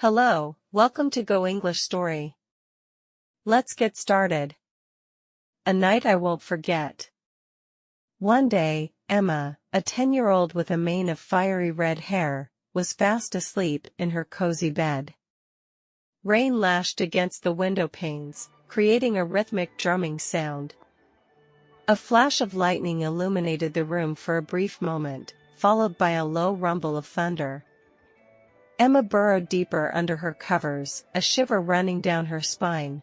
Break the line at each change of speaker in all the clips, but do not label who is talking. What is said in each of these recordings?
Hello, welcome to Go English Story. Let's get started. A night I won't forget. One day, Emma, a 10-year-old with a mane of fiery red hair, was fast asleep in her cozy bed. Rain lashed against the window panes, creating a rhythmic drumming sound. A flash of lightning illuminated the room for a brief moment, followed by a low rumble of thunder. Emma burrowed deeper under her covers, a shiver running down her spine.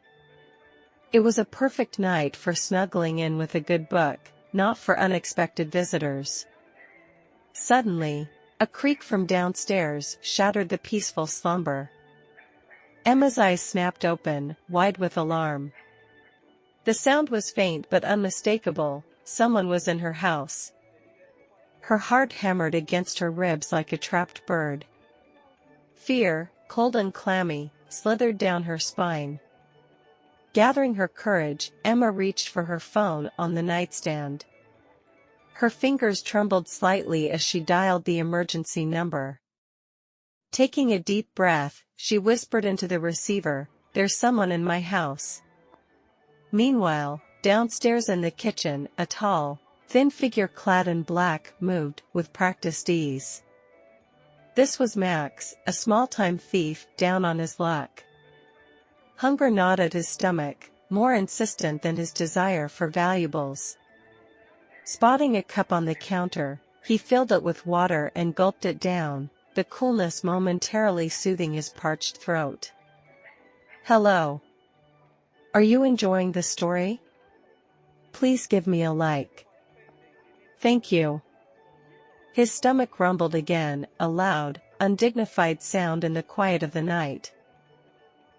It was a perfect night for snuggling in with a good book, not for unexpected visitors. Suddenly, a creak from downstairs shattered the peaceful slumber. Emma's eyes snapped open, wide with alarm. The sound was faint but unmistakable. Someone was in her house. Her heart hammered against her ribs like a trapped bird. Fear, cold and clammy, slithered down her spine. Gathering her courage, Emma reached for her phone on the nightstand. Her fingers trembled slightly as she dialed the emergency number. Taking a deep breath, she whispered into the receiver, "There's someone in my house." Meanwhile, downstairs in the kitchen, a tall, thin figure clad in black moved with practiced ease. This was Max, a small-time thief down on his luck. Hunger gnawed at his stomach, more insistent than his desire for valuables. Spotting a cup on the counter, he filled it with water and gulped it down, the coolness momentarily soothing his parched throat. Hello. Are you enjoying the story? Please give me a like. Thank you. His stomach rumbled again, a loud, undignified sound in the quiet of the night.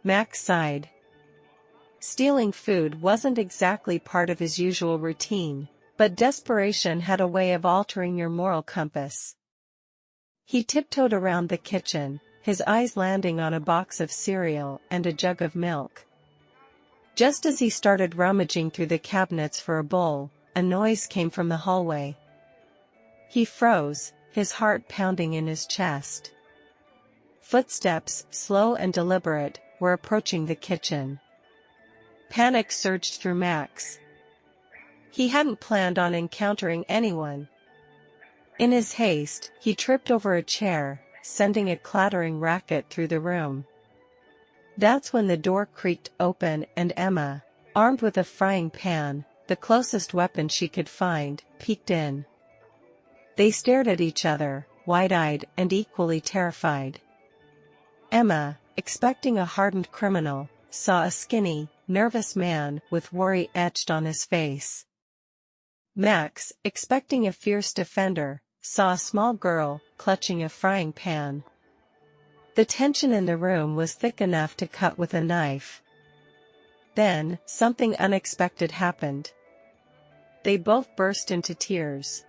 Max sighed. Stealing food wasn't exactly part of his usual routine, but desperation had a way of altering your moral compass. He tiptoed around the kitchen, his eyes landing on a box of cereal and a jug of milk. Just as he started rummaging through the cabinets for a bowl, a noise came from the hallway. He froze, his heart pounding in his chest. Footsteps, slow and deliberate, were approaching the kitchen. Panic surged through Max. He hadn't planned on encountering anyone. In his haste, he tripped over a chair, sending a clattering racket through the room. That's when the door creaked open and Emma, armed with a frying pan, the closest weapon she could find, peeked in. They stared at each other, wide-eyed and equally terrified. Emma, expecting a hardened criminal, saw a skinny, nervous man with worry etched on his face. Max, expecting a fierce defender, saw a small girl, clutching a frying pan. The tension in the room was thick enough to cut with a knife. Then, something unexpected happened. They both burst into tears.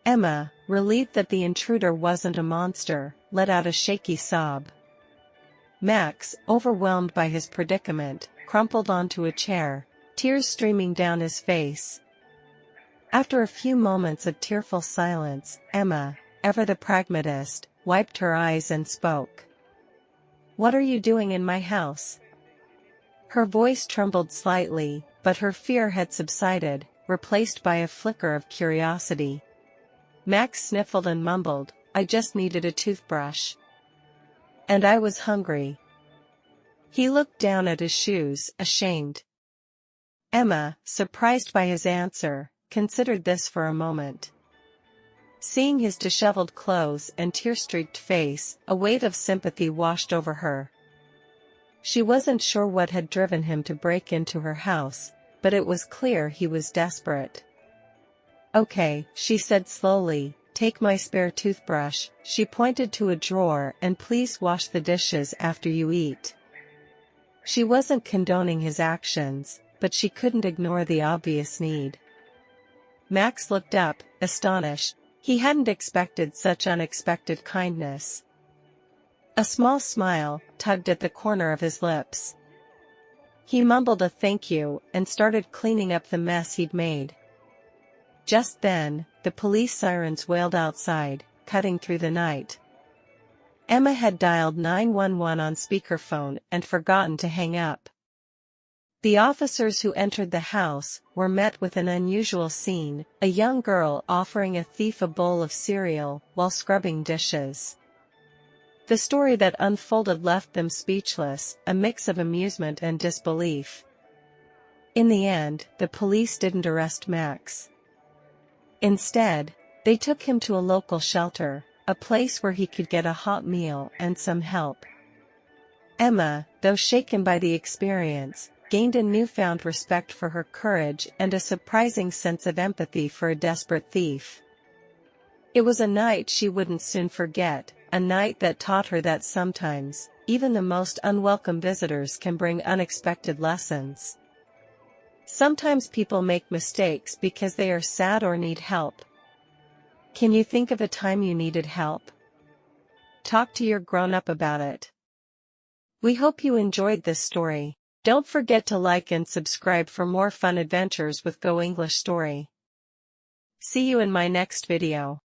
Emma, relieved that the intruder wasn't a monster, let out a shaky sob. Max, overwhelmed by his predicament, crumpled onto a chair, tears streaming down his face. After a few moments of tearful silence, Emma, ever the pragmatist, wiped her eyes and spoke. "What are you doing in my house?" Her voice trembled slightly, but her fear had subsided, replaced by a flicker of curiosity. Max sniffled and mumbled, "I just needed a toothbrush. And I was hungry." He looked down at his shoes, ashamed. Emma, surprised by his answer, considered this for a moment. Seeing his disheveled clothes and tear-streaked face, a wave of sympathy washed over her. She wasn't sure what had driven him to break into her house, but it was clear he was desperate. "Okay," she said slowly, "take my spare toothbrush." She pointed to a drawer, "and please wash the dishes after you eat." She wasn't condoning his actions, but she couldn't ignore the obvious need. Max looked up, astonished. He hadn't expected such unexpected kindness. A small smile tugged at the corner of his lips. He mumbled a thank you and started cleaning up the mess he'd made. Just then, the police sirens wailed outside, cutting through the night. Emma had dialed 911 on speakerphone and forgotten to hang up. The officers who entered the house were met with an unusual scene, a young girl offering a thief a bowl of cereal while scrubbing dishes. The story that unfolded left them speechless, a mix of amusement and disbelief. In the end, the police didn't arrest Max. Instead, they took him to a local shelter, a place where he could get a hot meal and some help. Emma, though shaken by the experience, gained a newfound respect for her courage and a surprising sense of empathy for a desperate thief. It was a night she wouldn't soon forget, a night that taught her that sometimes, even the most unwelcome visitors can bring unexpected lessons. Sometimes people make mistakes because they are sad or need help. Can you think of a time you needed help? Talk to your grown-up about it. We hope you enjoyed this story. Don't forget to like and subscribe for more fun adventures with Go English Story. See you in my next video.